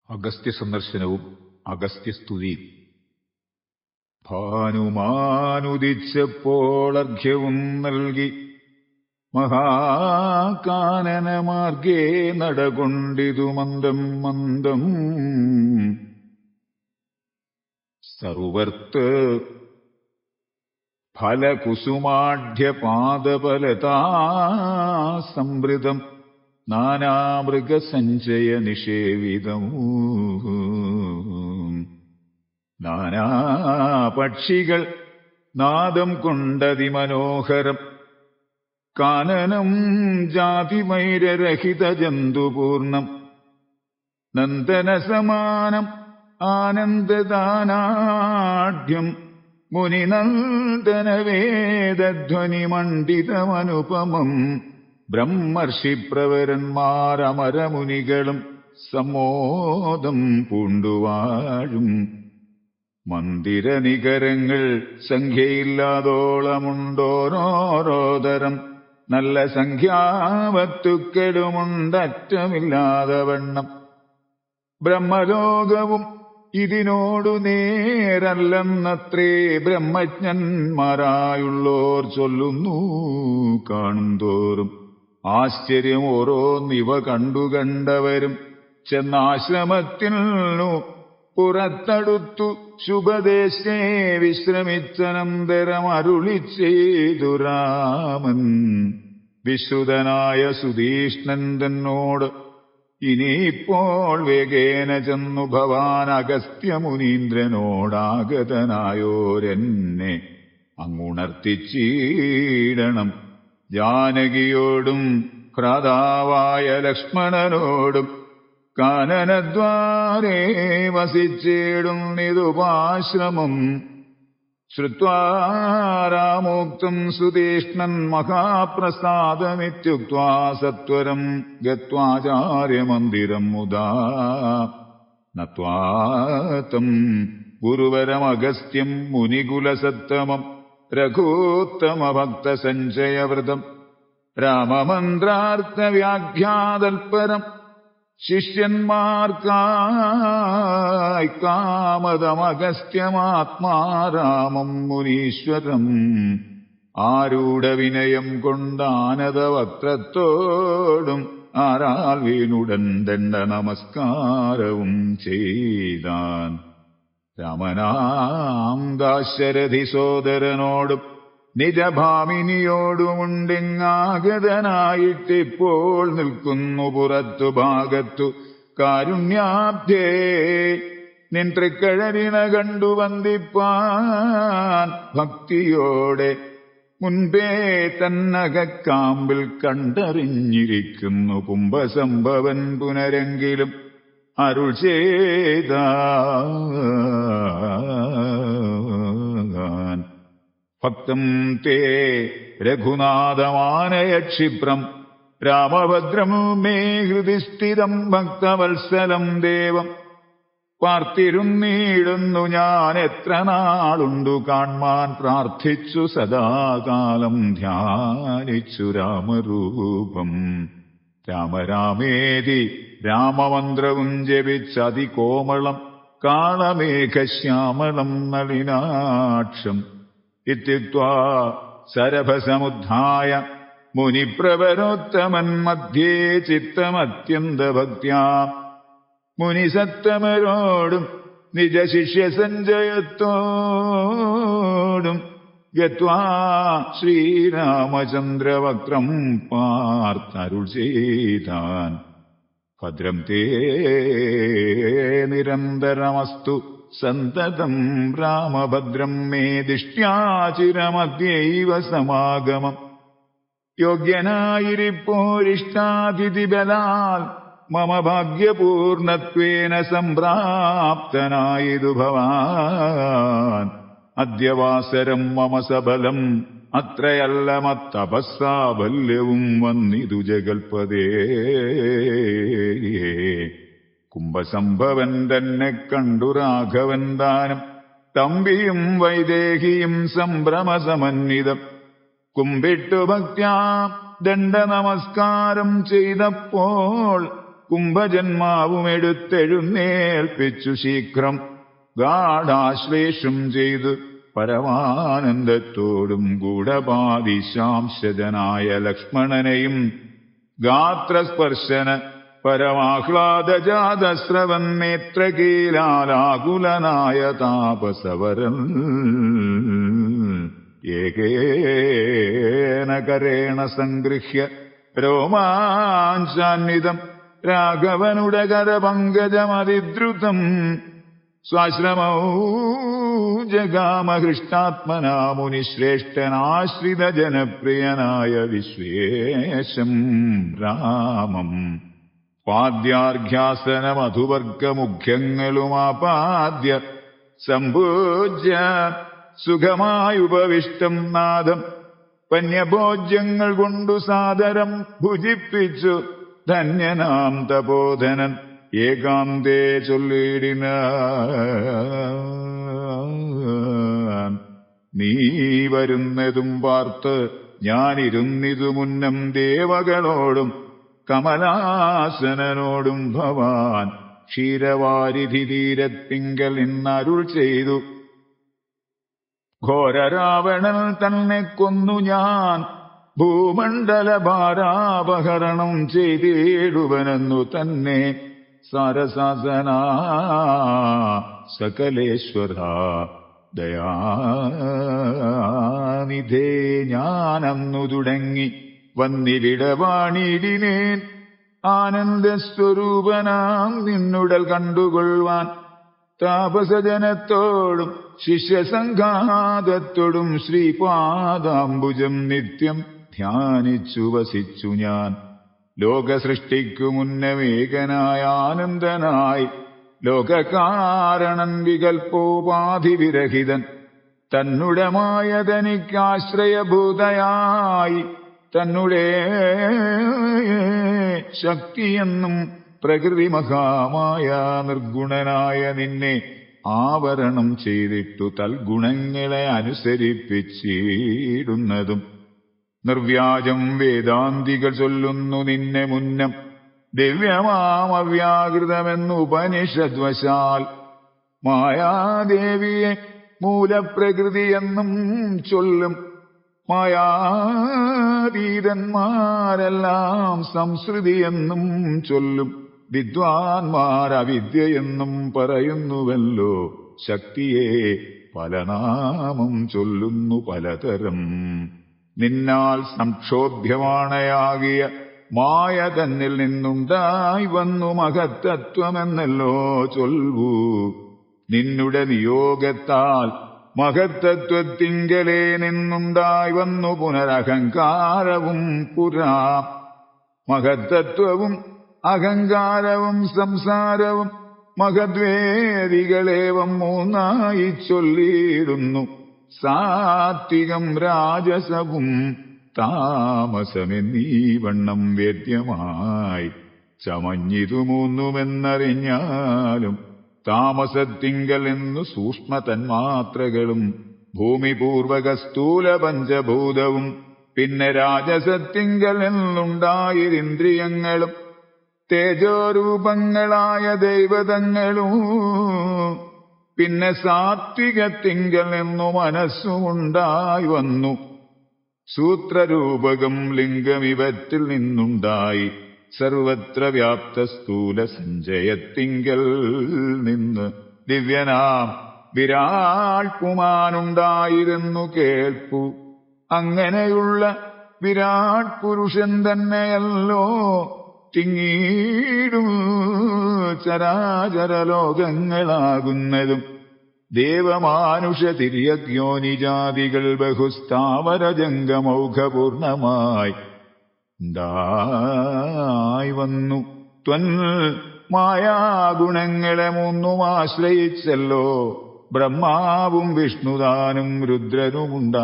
അഗസ്ത്യ സന്ദർശനവും അഗസ്ത്യസ്തുതിയും. ഭാനുമാനുദിച്ചപ്പോൾ അർഘ്യവും നൽകി മഹാകാനനമാർഗേ നടകൊണ്ടിതു മന്ദം മന്ദം. സർവർത്ത് ഫലകുസുമാഢ്യപാദഫലതാ സംവൃതം നാനാമൃഗസഞ്ചയ നിഷേവിതം. നാനാപക്ഷികൾ നാദം കൊണ്ടതിമനോഹരം. കാനനം ജാതിവൈരരഹിത ജന്തുപൂർണം. നന്ദനസമാനം ആനന്ദദാനാഢ്യം മുനിനന്ദനവേദധ്വനിമണ്ഡിതമനുപമം. ബ്രഹ്മർഷിപ്രവരന്മാരമരമുനികളും സമ്മോദം പൂണ്ടുവാഴും. മന്ദിരനികരങ്ങൾ സംഖ്യയില്ലാതോളമുണ്ടോരോരോതരം. നല്ല സംഖ്യാവസ്തുക്കളുമുണ്ടറ്റമില്ലാതെ വണ്ണം. ബ്രഹ്മലോകവും ഇതിനോടു നേരല്ലെന്നത്രേ ബ്രഹ്മജ്ഞന്മാരായുള്ളോർ ചൊല്ലുന്നു കാണും തോറും. ആശ്ചര്യം ഓരോന്നിവ കണ്ടുകണ്ടവരും ചെന്നാശ്രമത്തിൽ പുറത്തടുത്തു ശുഭദേശേ വിശ്രമിച്ചനന്തരം അരുളി ചെയ്തു രാമൻ. വിശ്രുതനായ സുധീഷ്ണൻ തന്നോട് ഇനിയിപ്പോൾ വേഗേന ചെന്നു ഭവാൻ അഗസ്ത്യമുനീന്ദ്രനോടാഗതനായോരെന്നെ അങ്ങുണർത്തിച്ചീടണം. ജാനകിയോടും ഭ്രാതാവായ ലക്ഷ്മണനോടും കാനനദ്വാരേ വസിച്ചിടുന്നിതുപാശ്രമം. ശ്രുത്വാ രാമോക്തം സുതീഷ്ണൻ മഹാപ്രസാദമിത്യുക്ത്വാ സത്വരം ഗത്വാചാര്യമന്ദിരം മുദാ നത്വാതം ഗുരുവരമഗസ്ത്യം മുനികുലസത്തമം രഘൂത്തമഭക്തസഞ്ചയവൃതം. രാമമന്ത്രാർത്ഥവ്യാഖ്യാതൽപരം ശിഷ്യന്മാർക്കായി കാമദമഗസ്ത്യമാത്മാരാമം മുനീശ്വരം. ആരൂഢവിനയം കൊണ്ടാനതവക്ത്രത്തോടും ആരാൽ വീണുടൻ ദണ്ഡ നമസ്കാരവും ചെയ്താൻ. രാമനാം ദാശരഥി സോദരനോടും നിജഭാമിനിയോടുമുണ്ടിങ്ങാഗതനായിട്ടിപ്പോൾ നിൽക്കുന്നു പുറത്തു ഭാഗത്തു. കാരുണ്യാബ്ധേ നിൻ തൃക്കഴലിന കണ്ടു വന്ദിപ്പാൻ ഭക്തിയോടെ മുൻപേ തന്നകക്കാമ്പിൽ കണ്ടറിഞ്ഞിരിക്കുന്നു. കുംഭസംഭവൻ പുനരെങ്കിലും അരുൾ ചെയ്താൻ. ഭക്തം തേ രഘുനാഥമാനയ ക്ഷിപ്രം രാമഭദ്രം മേ ഹൃദി സ്ഥിതം. ഭക്തവത്സലം ദേവം പാർത്തിരുന്നീടുന്നു ഞാൻ എത്ര നാളുണ്ടു കാൺമാൻ. പ്രാർത്ഥിച്ചു സദാകാലം ധ്യാനിച്ചു രാമരൂപം. രാമരാമേതി രാമമന്ത്രവും ജപിച്ചതികോമളം കാളമേഘശ്യാമളം നളിനാക്ഷം. ഇത്യുക്ത്വാ സരഭസമുദ്ധായ മുനിപ്രവരോത്തമൻ മധ്യേ ചിത്തമത്യന്തഭക്ത്യാ. മുനിസത്തമരോടും നിജശിഷ്യസഞ്ജയത്തോടും ഗത്വാ ശ്രീരാമചന്ദ്രവക്രം പാർത്തരുൾ ചെയ്താൻ. ഭദ്രം തേ നിരന്തരമസ്തു സന്തതം രാമഭദ്രം മേ ദിഷ്ട്യാചിരമദ്യൈവ സമാഗമം. യോഗ്യനായിരിപ്പോരിഷ്ടാതിഥിബലാൽ മമ ഭാഗ്യപൂർണത്വേന സംപ്രാപ്തനായിതു ഭവാൻ. അദ്യവാസരം മമ സബലം അത്രയല്ല മത്തപസ്സാബല്യവും വന്നിതു ജഗൽപദേ. കുംഭസംഭവൻ തന്നെ കണ്ടു രാഘവൻ ദാനം. തമ്പിയും വൈദേഹിയും സംഭ്രമസമന്വിതം. കുമ്പിട്ടു ഭക്ത്യാ ദണ്ഡ നമസ്കാരം ചെയ്തപ്പോൾ കുംഭജന്മാവുമെടുത്തെഴുന്നേൽപ്പിച്ചു ശീഘ്രം ഗാഢാശ്ലേഷം ചെയ്തു പരമാനന്ദത്തോടും ഗൂഢപാതിശാംശജനായ ലക്ഷ്മണനെയും ഗാത്രസ്പർശന പരമാഹ്ലാദജാതസ്രവൻ നേത്രകീലാലാകുലനായ താപസവരൻ ഏകേന കരേണ സംഗൃഹ്യ രോമാഞ്ചാന്വിതം രാഘവനുടെ കരപങ്കജമതിദ്രുതം സ്വാശ്രമൗ ജഗാമഹൃഷ്ടാത്മനാ മുനിശ്രേഷ്ഠനാശ്രിത ജനപ്രിയനായ വിശ്വേശം രാമം പാദ്യാർഘ്യാസന മധുവർഗമുഖ്യങ്ങളുമാപാദ്യ സംപൂജ്യ സുഖമായുപവിഷ്ടം നാദം പന്യഭോജ്യങ്ങൾ കൊണ്ടു സാദരം ഭുജിപ്പിച്ചു ധന്യനാം തപോധനൻ ഏകാന്തേ ചൊല്ലിടിന നീ വരുന്നതും പാർത്ത് ഞാനിരുന്നിതു മുന്നം ദേവകളോടും കമലാസനനോടും ഭവാൻ ക്ഷീരവാരിധി തീരത്തിങ്കൽ ഇന്നരുൾ ചെയ്തു ഘോരരാവണൻ തന്നെ കൊന്നു ഞാൻ ഭൂമണ്ഡല ഭാരാപഹരണം ചെയ്തിടുവനെന്നു തന്നെ സാരസാസന സകലേശ്വര ദയാനിധേ ഞാനന്നു തുടങ്ങി വന്നിവിടവാണിടിനേൻ ആനന്ദസ്വരൂപനാം നിന്നുടൽ കണ്ടുകൊള്ളുവാൻ താപസജനത്തോടും ശിഷ്യസംഘാതത്തോടും ശ്രീപാദാംബുജം നിത്യം ധ്യാനിച്ചു വസിച്ചു ഞാൻ ലോകസൃഷ്ടിക്കു മുന്നമേകനായ ആനന്ദനായി ലോകകാരണൻ വികൽപ്പോപാധിവിരഹിതൻ തന്നുടമായ തനിക്കാശ്രയഭൂതയായി തന്നെ ശക്തിയെന്നും പ്രകൃതി മഹാമായ നിർഗുണനായ നിന്നെ ആവരണം ചെയ്തിട്ടു തൽഗുണങ്ങളെ അനുസരിപ്പിച്ചിടുന്നതും നിർവ്യാജം വേദാന്തികൾ ചൊല്ലുന്നു നിന്നെ മുന്നം ദിവ്യമാമവ്യാകൃതമെന്നു ഉപനിഷദ്വശാൽ മായാദേവിയെ മൂലപ്രകൃതിയെന്നും ചൊല്ലും മായാതീതന്മാരെല്ലാം സംസൃതിയെന്നും ചൊല്ലും വിദ്വാൻമാർ അവിദ്യയെന്നും പറയുന്നുവല്ലോ ശക്തിയെ പല നാമം ചൊല്ലുന്നു പലതരം നിന്നാൽ സംക്ഷോഭ്യമാണയാകിയ മായ തന്നിൽ നിന്നുണ്ടായി വന്നു മഹത്തത്വമെന്നല്ലോ ചൊല്ലൂ നിന്നുടെ നിയോഗത്താൽ മഹത്തത്വത്തിങ്കലേ നിന്നുണ്ടായി വന്നു പുനരഹങ്കാരവും പുരാ മഹത്തത്വവും അഹങ്കാരവും സംസാരവും മഹദ്വേദികളേവം മൂന്നായി ചൊല്ലിയിടുന്നു സാത്വികം രാജസവും താമസമെന്നീ വണ്ണം വേദ്യമായി ചമഞ്ഞിതു മൂന്നുമെന്നറിഞ്ഞാലും താമസത്തിങ്കൽ എന്നു സൂക്ഷ്മ തന്മാത്രകളും ഭൂമിപൂർവക സ്ഥൂല പഞ്ചഭൂതവും പിന്നെ രാജസത്തിങ്കൽ എന്നുണ്ടായിരിന്ദ്രിയങ്ങളും തേജോരൂപങ്ങളായ ദൈവതങ്ങളും പിന്നെ സാത്വികത്തിങ്കൽ എന്നു മനസ്സുമുണ്ടായി വന്നു സൂത്രരൂപകം ലിംഗമിവറ്റിൽ നിന്നുണ്ടായി സർവത്ര വ്യാപ്ത സ്ഥൂല സഞ്ചയത്തിങ്കൽ നിന്ന് ദിവ്യനാം വിരാട് പുമാനുണ്ടായിരുന്നു കേൾപ്പു അങ്ങനെയുള്ള വിരാട് പുരുഷൻ തന്നെയല്ലോ തിങ്ങീടും ചരാചര ലോകങ്ങളാകുന്നതും ദേവമാനുഷ തിര്യജ്ഞോനിജാതികൾ ബഹുസ്ഥാവരജംഗമൗഘപൂർണമായി ഉണ്ടായി വന്നു ത്വൻ മായാഗുണങ്ങളെ മൂന്നും ആശ്രയിച്ചല്ലോ ബ്രഹ്മാവും വിഷ്ണുദാനും രുദ്രനുമുണ്ടായി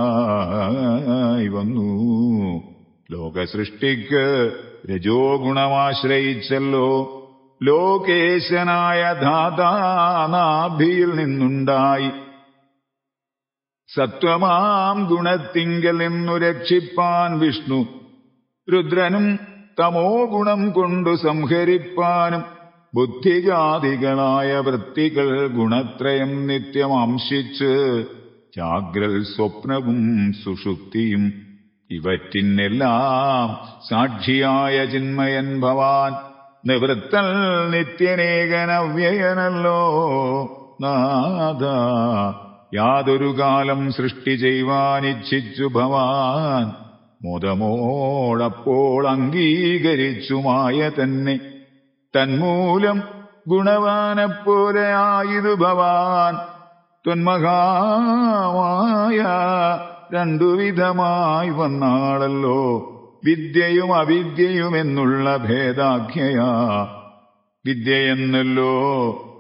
വന്നു ലോകസൃഷ്ടിക്ക് രജോ ഗുണമാശ്രയിച്ചല്ലോ ലോകേശനായ ധാതാനാഭിയിൽ നിന്നുണ്ടായി സത്വമാം ഗുണത്തിങ്കൽ നിന്നു രക്ഷിപ്പാൻ വിഷ്ണു രുദ്രനും തമോ ഗുണം കൊണ്ടു സംഹരിപ്പാനും ബുദ്ധിജാതികളായ വൃത്തികൾ ഗുണത്രയം നിത്യമംശിച്ച് ജാഗ്രൽ സ്വപ്നവും സുഷുപ്തിയും ഇവറ്റിനെല്ലാം സാക്ഷിയായ ചിന്മയൻ ഭവാൻ നിവൃത്തൽ നിത്യനേകനവ്യയനല്ലോ നാഥ. യാതൊരു കാലം സൃഷ്ടി ചെയ്യുവാനിച്ഛിച്ചു ഭവാൻ മോദമോടപ്പോൾ അംഗീകരിച്ചുമായ തന്നെ തന്മൂലം ഗുണവാനെപ്പോലെ ആയിരു ഭവാൻ. ത്വന്മഹാമായ രണ്ടു വിധമായി വന്നാളല്ലോ വിദ്യയും അവിദ്യയുമെന്നുള്ള ഭേദാഖ്യയാ. വിദ്യയെന്നല്ലോ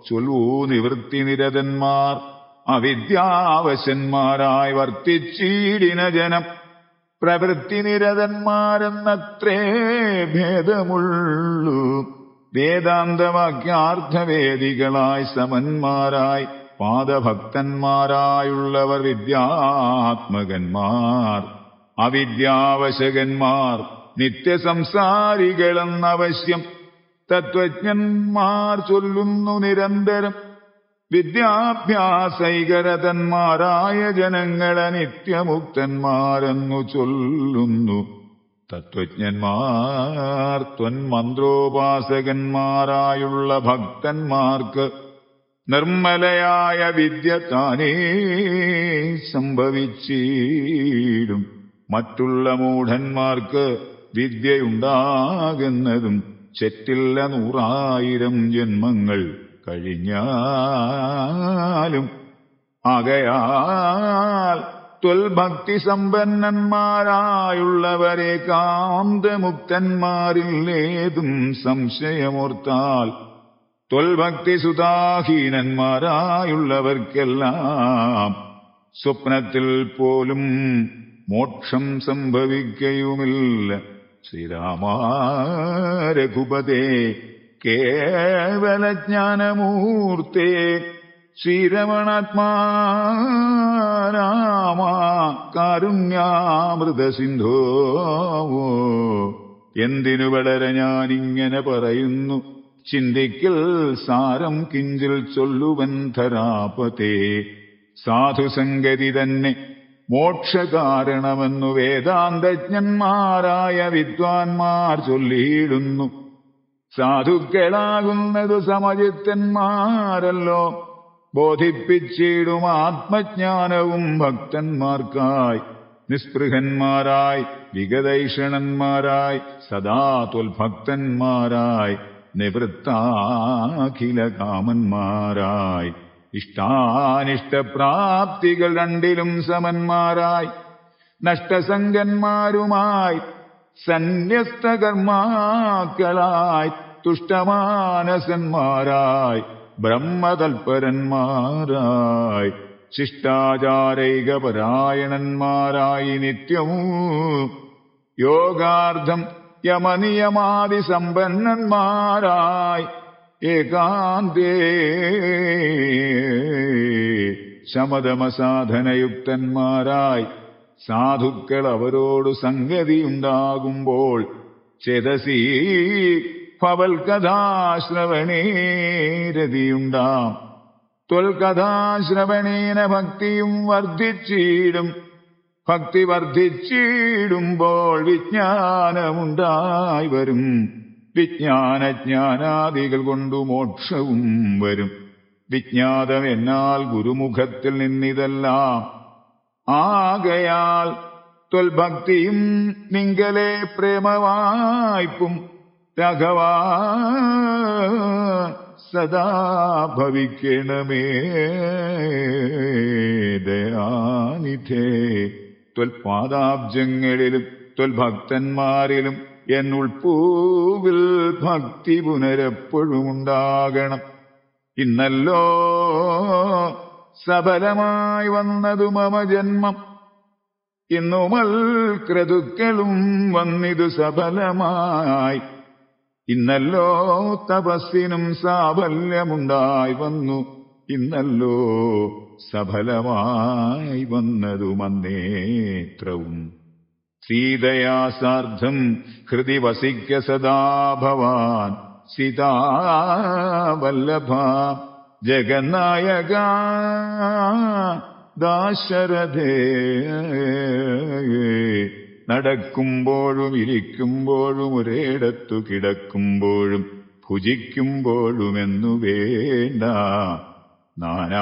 ചൊല്ലൂ നിവൃത്തിനിരതന്മാർ അവിദ്യാവശന്മാരായി വർത്തിച്ചീടിന ജനം. പ്രവൃത്തിനിരതന്മാരെന്നത്രേ ഭേദമുള്ളൂ. വേദാന്തവാക്യാർത്ഥവേദികളായി സമന്മാരായി പാദഭക്തന്മാരായുള്ളവർ വിദ്യാത്മകന്മാർ. അവിദ്യാവശകന്മാർ നിത്യസംസാരികളെന്നവശ്യം തത്വജ്ഞന്മാർ ചൊല്ലുന്നു നിരന്തരം. വിദ്യാഭ്യാസൈകരതന്മാരായ ജനങ്ങളെ നിത്യമുക്തന്മാരെന്നു ചൊല്ലുന്നു തത്വജ്ഞന്മാർ. ത്വന്മന്ത്രോപാസകന്മാരായുള്ള ഭക്തന്മാർക്ക് നിർമ്മലയായ വിദ്യ താനേ സംഭവിച്ചിടും. മറ്റുള്ള മൂഢന്മാർക്ക് വിദ്യയുണ്ടാകുന്നതും ചെറ്റില്ല 100,000 ജന്മങ്ങൾ കഴിഞ്ഞാലും. ആകയാൽ ത്വൽഭക്തി സമ്പന്നന്മാരായുള്ളവരെ കാന്തമുക്തന്മാരില്ലേതും സംശയമോർത്താൽ ത്വൽഭക്തി സുതാഹീനന്മാരായുള്ളവർക്കെല്ലാം സ്വപ്നത്തിൽ പോലും മോക്ഷം സംഭവിക്കുകയുമില്ല. ശ്രീരാമ രഘുപതേ കേവലജ്ഞാനമൂർത്തേ ശ്രീരമണാത്മാ രാമ കാരുണ്യാമൃതസിന്ധോ. എന്തിനു വളരെ ഞാനിങ്ങനെ പറയുന്നു ചിന്തിക്കൽ സാരം കിഞ്ചിൽ ചൊല്ലുവൻ ധരാപതേ. സാധുസംഗതി തന്നെ മോക്ഷകാരണമെന്നു വേദാന്തജ്ഞന്മാരായ വിദ്വാൻമാർ ചൊല്ലിയിടുന്നു. സാധുക്കളാകുന്നതു സമചിത്തന്മാരല്ലോ. ബോധിപ്പിച്ചിടും ആത്മജ്ഞാനവും ഭക്തന്മാർക്കായി. നിസ്പൃഹന്മാരായി വിഗതൈഷണന്മാരായി സദാ ത്വൽഭക്തന്മാരായി നിവൃത്താഖില കാമന്മാരായി ഇഷ്ടാനിഷ്ടപ്രാപ്തികൾ രണ്ടിലും സമന്മാരായി നഷ്ടസംഗന്മാരുമായി സന്യസ്തകർമാക്കളായി തുഷ്ടമാനസന്മാരായി ബ്രഹ്മതൽപരന്മാരായി ശിഷ്ടാചാരൈകപരായണന്മാരായി നിത്യവും യോഗാർത്ഥം യമനിയമാദി സമ്പന്നന്മാരായി ഏകാന്തേ ശമതമസാധനയുക്തന്മാരായി സാധുക്കൾ അവരോട് സംഗതിയുണ്ടാകുമ്പോൾ ചേതസീ ഭവൽകഥാശ്രവണേ രതിയുണ്ടാം. ത്വൽകഥാശ്രവണേന ഭക്തിയും വർദ്ധിച്ചിടും. ഭക്തി വർദ്ധിച്ചിടുമ്പോൾ വിജ്ഞാനമുണ്ടായി വരും. വിജ്ഞാനജ്ഞാനാദികൾ കൊണ്ടു മോക്ഷവും വരും. വിജ്ഞാതം എന്നാൽ ഗുരുമുഖത്തിൽ നിന്നിതെല്ലാം. ആകയാൽ ത്വൽഭക്തിയും നിങ്കലെ പ്രേമവായ്പും രാഘവാ സദാ ഭവിക്കണമേ. ദയാനിധേ ത്വൽപാദാബ്ജങ്ങളിലും ത്വൽഭക്തന്മാരിലും എന്നുൾപ്പൂവിൽ ഭക്തി പുനരെപ്പോഴും ഉണ്ടാകണം. ഇന്നല്ലോ സഫലമായി വന്നതു മമ ജന്മം. ഇന്നുമൽ ക്രതുക്കളും വന്നിതു സഫലമായി. ഇന്നല്ലോ തപസ്സിനും സാഫല്യമുണ്ടായി വന്നു. ഇന്നല്ലോ സഫലമായി വന്നതു മന്നേത്രവും. സീതയാ സാർദ്ധം ഹൃദി വസിക്ക സദാ ഭവാൻ സീതാവല്ലഭ ജഗന്നായക ദാശരഥേ. നടക്കുമ്പോഴും ഇരിക്കുമ്പോഴും ഒരേടത്തു കിടക്കുമ്പോഴും ഭുജിക്കുമ്പോഴുമെന്നു വേണ്ട, നാനാകർമ്മങ്ങൾ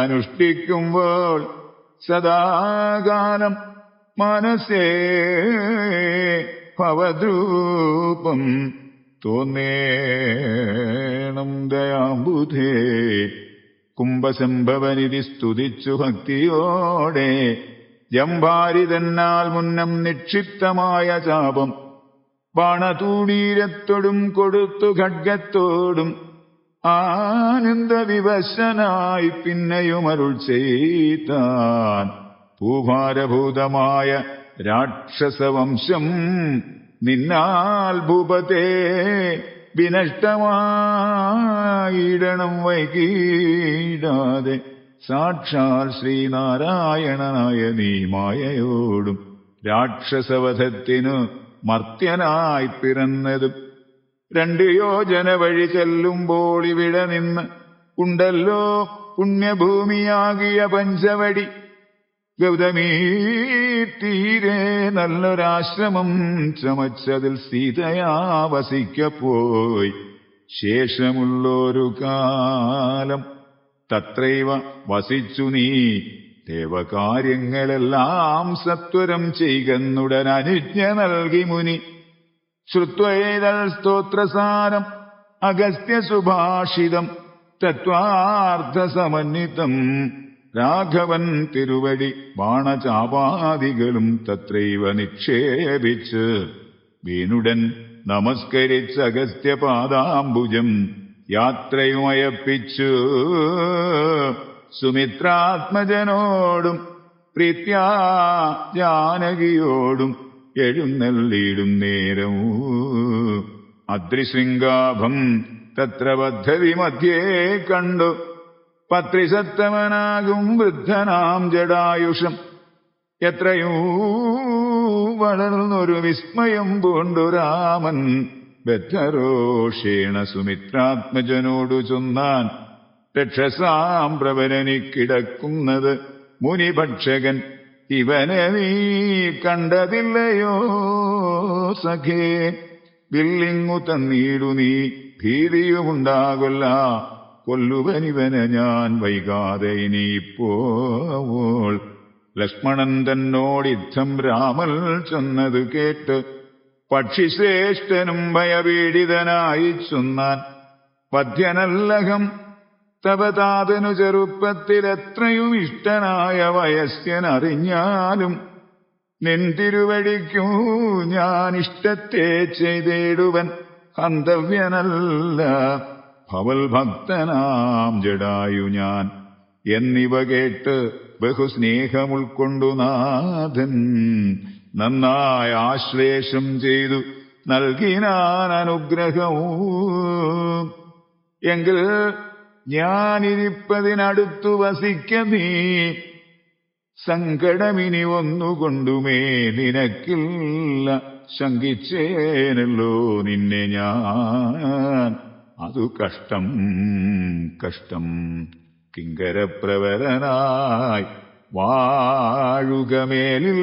അനുഷ്ഠിക്കുമ്പോൾ സദാകാലം മനസ്സേ ഭവദ്രൂപം തോന്നേണം ദയാംബുധേ. കുംഭസംഭവനിധി സ്തുതിച്ചു ഭക്തിയോടെ ജംഭാരിതന്നാൽ മുന്നം നിക്ഷിപ്തമായ ചാപം ബാണതൂണീരത്തോടും കൊടുത്തു ഖഡ്ഗത്തോടും ആനന്ദവിവശനായി പിന്നെയും അരുൾ ചെയ്താൻ. ഭൂഭാരഭൂതമായ രാക്ഷസവംശം നിന്നാൽ ഭൂപതേ വിനഷ്ടമായിടണം വൈകീടാതെ. സാക്ഷാൽ ശ്രീനാരായണനായ നീ മായയോടും രാക്ഷസവധത്തിനു മർത്യനായി പിറന്നതും 2 യോജന വഴി ചെല്ലുമ്പോൾ ഇവിടെ നിന്ന് ഉണ്ടല്ലോ പുണ്യഭൂമിയാകിയ പഞ്ചവടി. ഗൗതമീ തീരെ നല്ലൊരാശ്രമം ചമച്ചതിൽ സീതയാ വസിക്കപ്പോയി. ശേഷമുള്ളൊരു കാലം തത്രൈവ വസിച്ചു നീ ദേവകാര്യങ്ങളെല്ലാം സത്വരം ചെയ്കന്നുടൻ അനുജ്ഞ നൽകി മുനി. ശ്രുത്വേതൽ സ്തോത്രസാരം അഗസ്ത്യസുഭാഷിതം തത്വാർത്ഥസമന്വിതം. രാഘവൻ തിരുവടി ബാണചാപാദികളും തത്രൈവ നിക്ഷേപിച്ച് വീണുടൻ നമസ്കരിച്ച് അഗസ്ത്യപാദാംബുജം യാത്രയുമയപ്പിച്ചു. സുമിത്രാത്മജനോടും പ്രീത്യാ ജാനകിയോടും എഴുന്നള്ളിയിടും നേരവും അദ്രിശൃംഗാഭം തത്ര പദ്ധതി മധ്യേ കണ്ടു. പത്രിസത്തമനാകും വൃദ്ധനാം ജടായുഷം എത്രയോ വളർന്നൊരു വിസ്മയം പൂണ്ടു രാമൻ. ബദ്ധരോഷേണ സുമിത്രാത്മജനോടു ചൊന്നാൻ, രക്ഷസാം പ്രവരനിക്കിടക്കുന്നത് മുനിഭക്ഷകൻ ഇവനെ നീ കണ്ടതില്ലയോ സഖേ. വില്ലിങ്ങു തന്നീടു നീ ഭീതിയുമുണ്ടാകൊല്ല, കൊല്ലുവനിവനെ ഞാൻ വൈകാതെ ഇനിയിപ്പോൾ. ലക്ഷ്മണൻ തന്നോടിത്തം രാമൻ ചെന്നത് കേട്ട് പക്ഷിശ്രേഷ്ഠനും ഭയപീഡിതനായി ചൊന്നാൻ. വധ്യനല്ലഹം തപതാതനു ചെറുപ്പത്തിലെത്രയും ഇഷ്ടനായ വയസ്യനറിഞ്ഞാലും നിൻ തിരുവടിക്കൂ ഞാൻ ഇഷ്ടത്തെ ചെയ്തേടുവൻ ഹന്തവ്യനല്ല. ഭവൽ ഭക്തനാം ജടായു ഞാൻ എന്നിവ കേട്ട് ബഹുസ്നേഹമുൾക്കൊണ്ടു നാഥൻ നന്നായി ആശ്ലേഷം ചെയ്തു നൽകിനാൻ അനുഗ്രഹവും. എങ്കിൽ ഞാനിരിപ്പതിനടുത്തു വസിക്ക നീ, സങ്കടമിനി ഒന്നുകൊണ്ടുമേ നിനക്കില്ല. ശങ്കിച്ചേനല്ലോ നിന്നെ ഞാൻ, അതു കഷ്ടം കഷ്ടം. കിങ്കരപ്രവരനായി വാഴുകമേലിൽ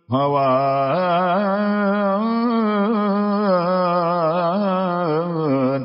ഭവാൻ.